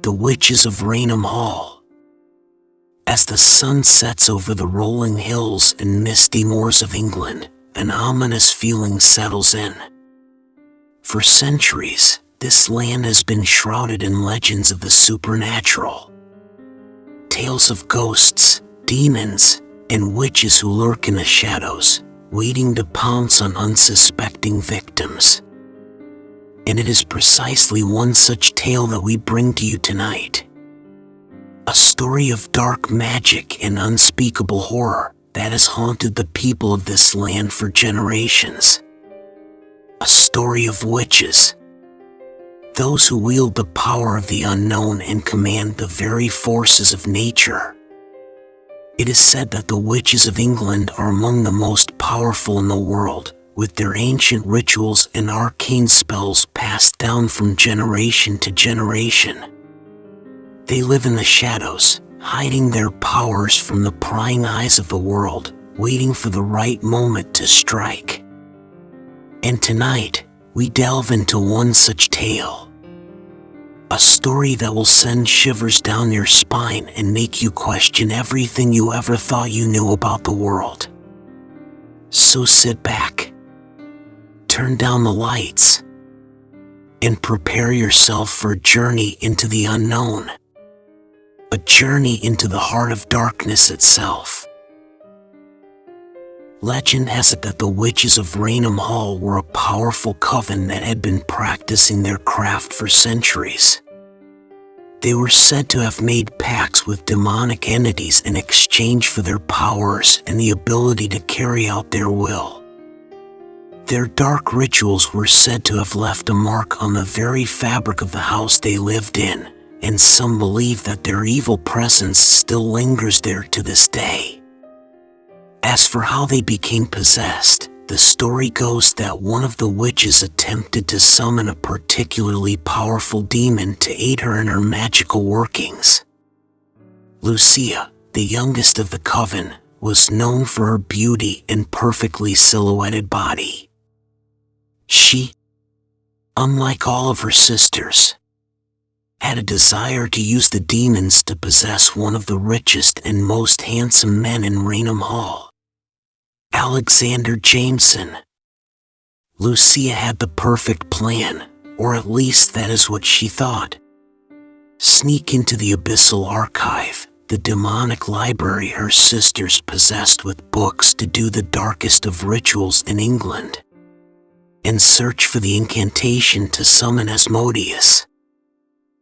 the witches of Raynham Hall. As the sun sets over the rolling hills and misty moors of England, an ominous feeling settles in. For centuries, this land has been shrouded in legends of the supernatural. Tales of ghosts, demons, and witches who lurk in the shadows, waiting to pounce on unsuspecting victims. And it is precisely one such tale that we bring to you tonight. A story of dark magic and unspeakable horror that has haunted the people of this land for generations. A story of witches. Those who wield the power of the unknown and command the very forces of nature. It is said that the witches of England are among the most powerful in the world, with their ancient rituals and arcane spells passed down from generation to generation. They live in the shadows, hiding their powers from the prying eyes of the world, waiting for the right moment to strike. And tonight, we delve into one such tale. A story that will send shivers down your spine and make you question everything you ever thought you knew about the world. So sit back, turn down the lights, and prepare yourself for a journey into the unknown. A journey into the heart of darkness itself. Legend has it that the witches of Raynham Hall were a powerful coven that had been practicing their craft for centuries. They were said to have made pacts with demonic entities in exchange for their powers and the ability to carry out their will. Their dark rituals were said to have left a mark on the very fabric of the house they lived in, and some believe that their evil presence still lingers there to this day. As for how they became possessed, the story goes that one of the witches attempted to summon a particularly powerful demon to aid her in her magical workings. Lucia, the youngest of the coven, was known for her beauty and perfectly silhouetted body. She, unlike all of her sisters, had a desire to use the demons to possess one of the richest and most handsome men in Raynham Hall, Alexander Jameson. Lucia had the perfect plan, or at least that is what she thought. Sneak into the Abyssal Archive, the demonic library her sisters possessed with books to do the darkest of rituals in England, and search for the incantation to summon Asmodeus,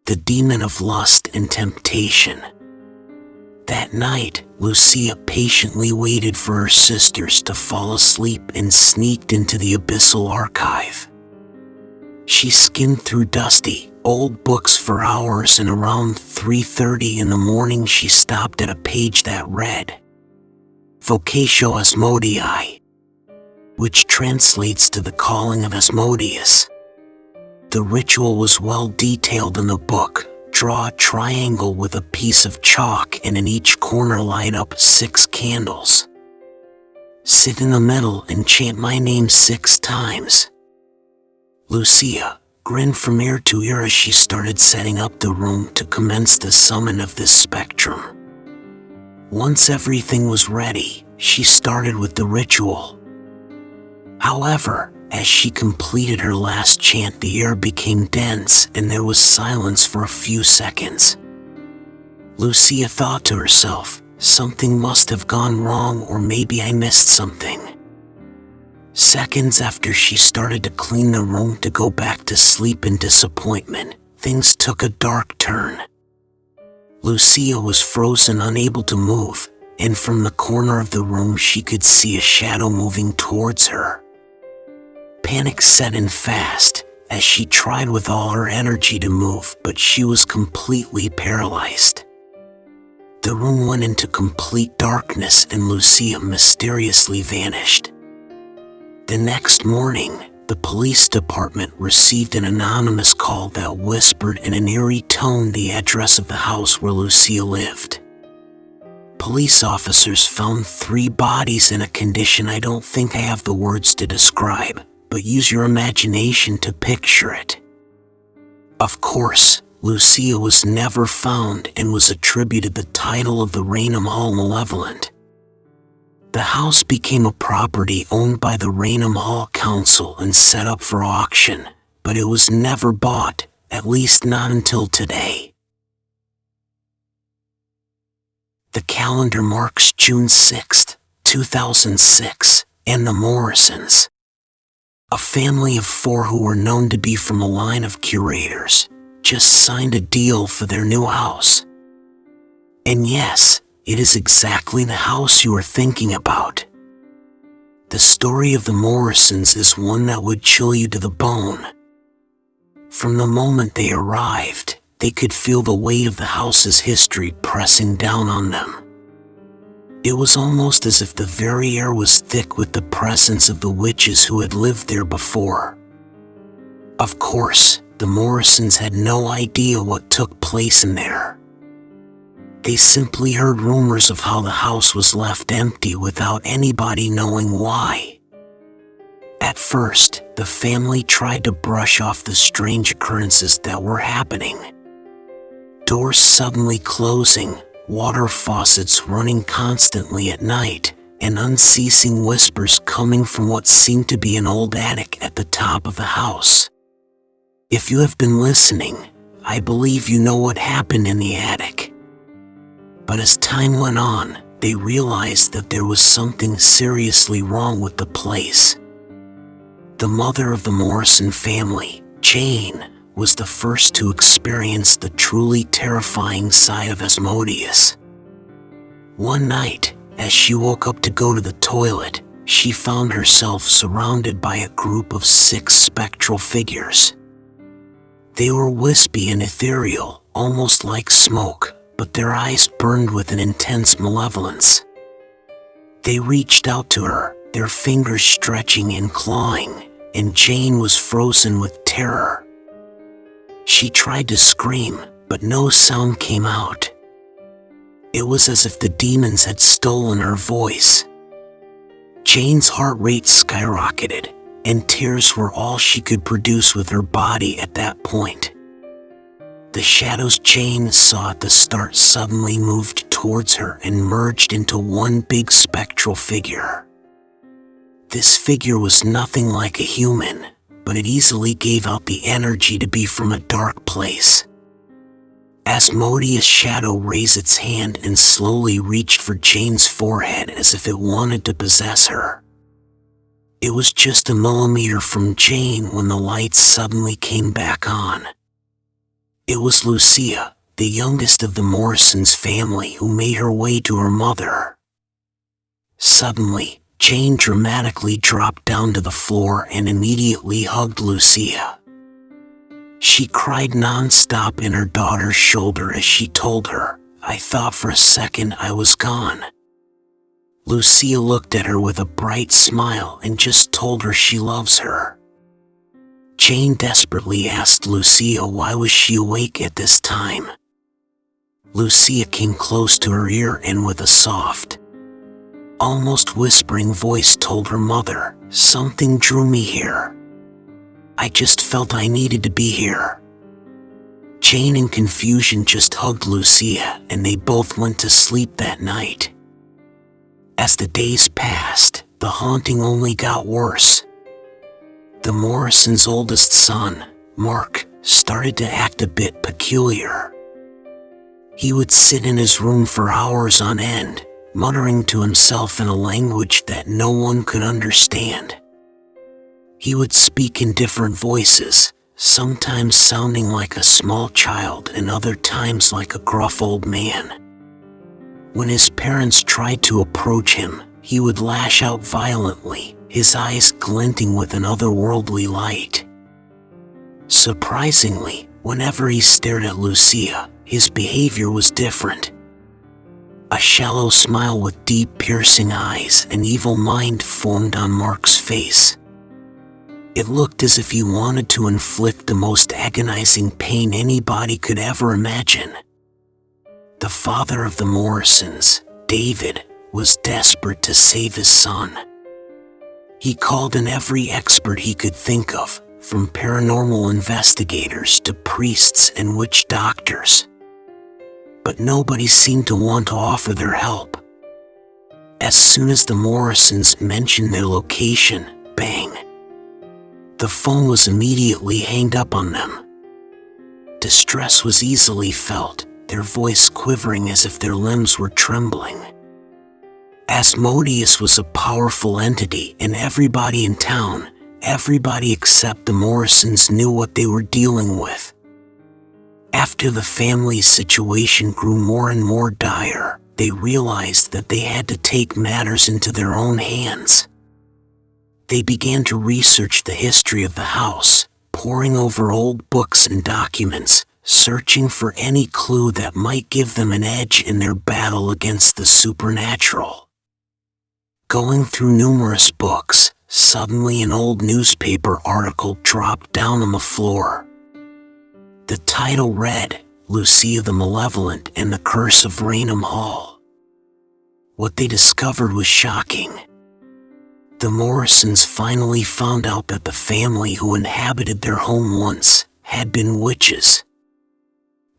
the demon of lust and temptation. That night, Lucia patiently waited for her sisters to fall asleep and sneaked into the Abyssal Archive. She skimmed through dusty, old books for hours, and around 3:30 in the morning she stopped at a page that read, Vocatio Asmodei, which translates to the calling of Asmodeus. The ritual was well detailed in the book. Draw a triangle with a piece of chalk and in each corner light up 6 candles. Sit in the middle and chant my name 6 times. Lucia grinned from ear to ear as she started setting up the room to commence the summon of this spectrum. Once everything was ready, she started with the ritual. However, as she completed her last chant, the air became dense and there was silence for a few seconds. Lucia thought to herself, something must have gone wrong, or maybe I missed something. Seconds after she started to clean the room to go back to sleep in disappointment, things took a dark turn. Lucia was frozen, unable to move, and from the corner of the room she could see a shadow moving towards her. Panic set in fast as she tried with all her energy to move, but she was completely paralyzed. The room went into complete darkness and Lucia mysteriously vanished. The next morning, the police department received an anonymous call that whispered in an eerie tone the address of the house where Lucia lived. Police officers found 3 bodies in a condition I don't think I have the words to describe, but use your imagination to picture it. Of course, Lucia was never found and was attributed the title of the Raynham Hall Malevolent. The house became a property owned by the Raynham Hall Council and set up for auction, but it was never bought, at least not until today. The calendar marks June 6, 2006, and the Morrisons, a family of 4 who were known to be from a line of curators, just signed a deal for their new house. And yes, it is exactly the house you are thinking about. The story of the Morrisons is one that would chill you to the bone. From the moment they arrived, they could feel the weight of the house's history pressing down on them. It was almost as if the very air was thick with the presence of the witches who had lived there before. Of course, the Morrisons had no idea what took place in there. They simply heard rumors of how the house was left empty without anybody knowing why. At first, the family tried to brush off the strange occurrences that were happening. Doors suddenly closing, water faucets running constantly at night, and unceasing whispers coming from what seemed to be an old attic at the top of the house. If you have been listening, I believe you know what happened in the attic. But as time went on, they realized that there was something seriously wrong with the place. The mother of the Morrison family, Jane, was the first to experience the truly terrifying side of Asmodeus. One night, as she woke up to go to the toilet, she found herself surrounded by a group of 6 spectral figures. They were wispy and ethereal, almost like smoke, but their eyes burned with an intense malevolence. They reached out to her, their fingers stretching and clawing, and Jane was frozen with terror. She tried to scream, but no sound came out. It was as if the demons had stolen her voice. Jane's heart rate skyrocketed, and tears were all she could produce with her body at that point. The shadows Jane saw at the start suddenly moved towards her and merged into one big spectral figure. This figure was nothing like a human, but it easily gave out the energy to be from a dark place. Asmodeus' shadow raised its hand and slowly reached for Jane's forehead as if it wanted to possess her. It was just a millimeter from Jane when the lights suddenly came back on. It was Lucia, the youngest of the Morrisons' family, who made her way to her mother. Suddenly, Jane dramatically dropped down to the floor and immediately hugged Lucia. She cried non-stop in her daughter's shoulder as she told her, "I thought for a second I was gone." Lucia looked at her with a bright smile and just told her she loves her. Jane desperately asked Lucia why was she awake at this time. Lucia came close to her ear and with a soft, almost whispering voice told her mother, "Something drew me here. I just felt I needed to be here." Jane in confusion just hugged Lucia and they both went to sleep that night. As the days passed, the haunting only got worse. The Morrisons' oldest son, Mark, started to act a bit peculiar. He would sit in his room for hours on end, muttering to himself in a language that no one could understand. He would speak in different voices, sometimes sounding like a small child and other times like a gruff old man. When his parents tried to approach him, he would lash out violently, his eyes glinting with an otherworldly light. Surprisingly, whenever he stared at Lucia, his behavior was different. A shallow smile with deep piercing eyes and evil mind formed on Mark's face. It looked as if he wanted to inflict the most agonizing pain anybody could ever imagine. The father of the Morrisons, David, was desperate to save his son. He called in every expert he could think of, from paranormal investigators to priests and witch doctors. But nobody seemed to want to offer their help. As soon as the Morrisons mentioned their location, bang! The phone was immediately hanged up on them. Distress was easily felt, their voice quivering as if their limbs were trembling. Asmodeus was a powerful entity, and everybody in town, everybody except the Morrisons, knew what they were dealing with. After the family's situation grew more and more dire, they realized that they had to take matters into their own hands. They began to research the history of the house, poring over old books and documents, searching for any clue that might give them an edge in their battle against the supernatural. Going through numerous books, suddenly an old newspaper article dropped down on the floor. The title read, "Lucia the Malevolent and the Curse of Raynham Hall." What they discovered was shocking. The Morrisons finally found out that the family who inhabited their home once had been witches.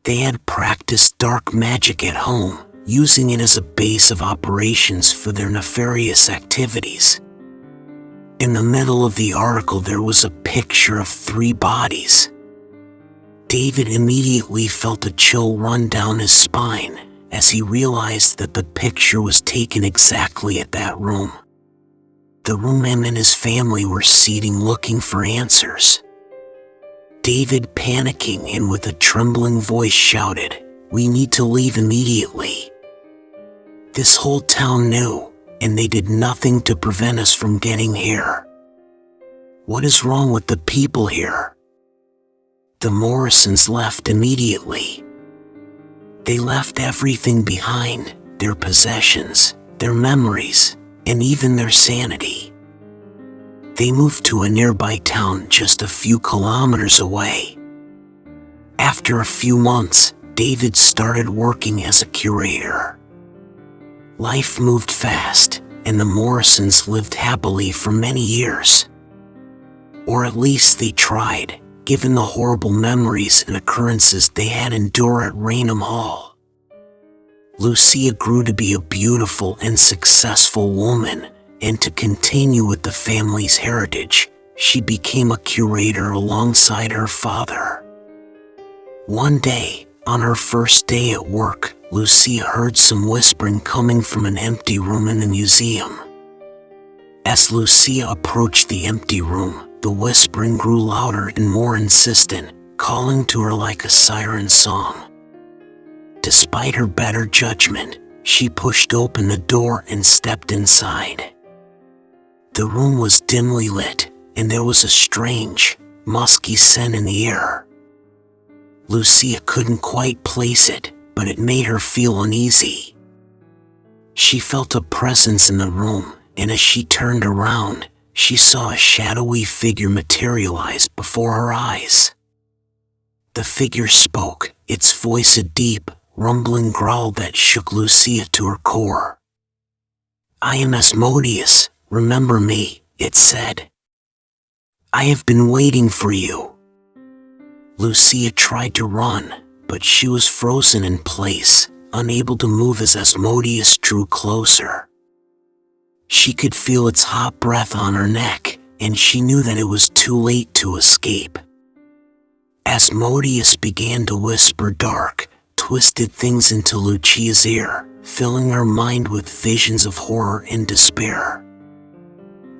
They had practiced dark magic at home, using it as a base of operations for their nefarious activities. In the middle of the article there was a picture of 3 bodies. David immediately felt a chill run down his spine as he realized that the picture was taken exactly at that room. The room him and his family were seating, looking for answers. David, panicking and with a trembling voice, shouted, "We need to leave immediately. This whole town knew, and they did nothing to prevent us from getting here. What is wrong with the people here?" The Morrisons left immediately. They left everything behind, their possessions, their memories, and even their sanity. They moved to a nearby town just a few kilometers away. After a few months, David started working as a curator. Life moved fast, and the Morrisons lived happily for many years. Or at least they tried, given the horrible memories and occurrences they had endured at Raynham Hall. Lucia grew to be a beautiful and successful woman, and to continue with the family's heritage, she became a curator alongside her father. One day, on her first day at work, Lucia heard some whispering coming from an empty room in the museum. As Lucia approached the empty room, the whispering grew louder and more insistent, calling to her like a siren song. Despite her better judgment, she pushed open the door and stepped inside. The room was dimly lit, and there was a strange, musky scent in the air. Lucia couldn't quite place it, but it made her feel uneasy. She felt a presence in the room, and as she turned around, she saw a shadowy figure materialize before her eyes. The figure spoke, its voice a deep, rumbling growl that shook Lucia to her core. "I am Asmodeus, remember me," it said. "I have been waiting for you." Lucia tried to run, but she was frozen in place, unable to move as Asmodeus drew closer. She could feel its hot breath on her neck, and she knew that it was too late to escape. Asmodeus began to whisper dark, twisted things into Lucia's ear, filling her mind with visions of horror and despair.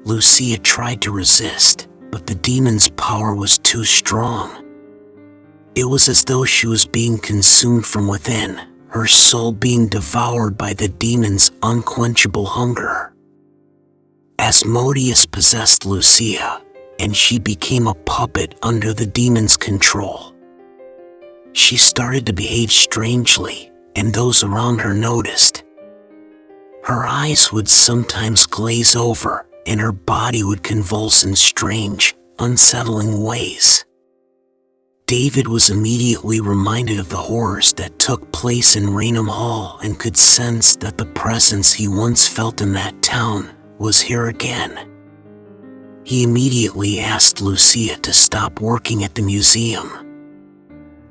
Lucia tried to resist, but the demon's power was too strong. It was as though she was being consumed from within, her soul being devoured by the demon's unquenchable hunger. Asmodeus possessed Lucia, and she became a puppet under the demon's control. She started to behave strangely, and those around her noticed. Her eyes would sometimes glaze over, and her body would convulse in strange, unsettling ways. David was immediately reminded of the horrors that took place in Raynham Hall and could sense that the presence he once felt in that town was here again. He immediately asked Lucia to stop working at the museum.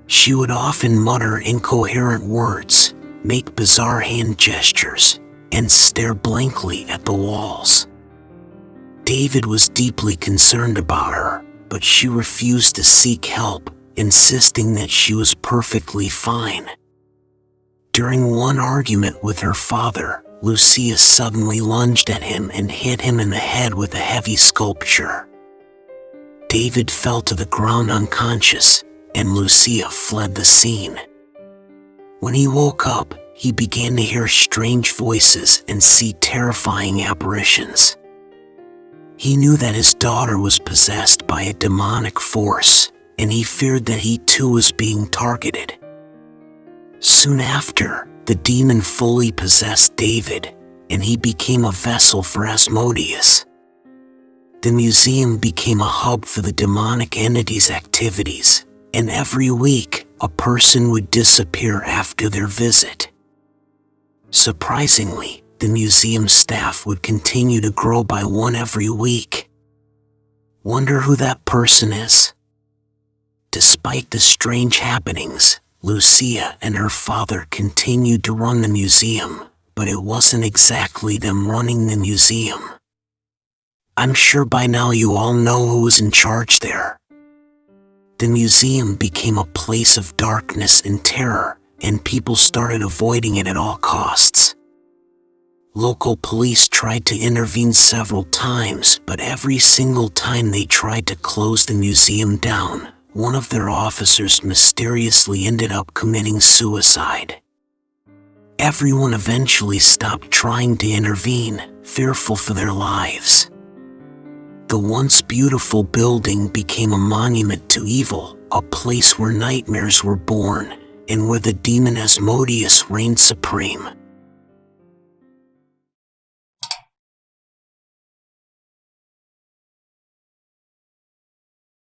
She would often mutter incoherent words, make bizarre hand gestures, and stare blankly at the walls. David was deeply concerned about her, but she refused to seek help, insisting that she was perfectly fine. During one argument with her father, Lucia suddenly lunged at him and hit him in the head with a heavy sculpture. David fell to the ground unconscious, and Lucia fled the scene. When he woke up, he began to hear strange voices and see terrifying apparitions. He knew that his daughter was possessed by a demonic force, and he feared that he too was being targeted. Soon after, the demon fully possessed David, and he became a vessel for Asmodeus. The museum became a hub for the demonic entity's activities, and every week, a person would disappear after their visit. Surprisingly, the museum staff would continue to grow by one every week. Wonder who that person is? Despite the strange happenings, Lucia and her father continued to run the museum, but it wasn't exactly them running the museum. I'm sure by now you all know who was in charge there. The museum became a place of darkness and terror, and people started avoiding it at all costs. Local police tried to intervene several times, but every single time they tried to close the museum down, one of their officers mysteriously ended up committing suicide. Everyone eventually stopped trying to intervene, fearful for their lives. The once beautiful building became a monument to evil, a place where nightmares were born, and where the demon Asmodeus reigned supreme.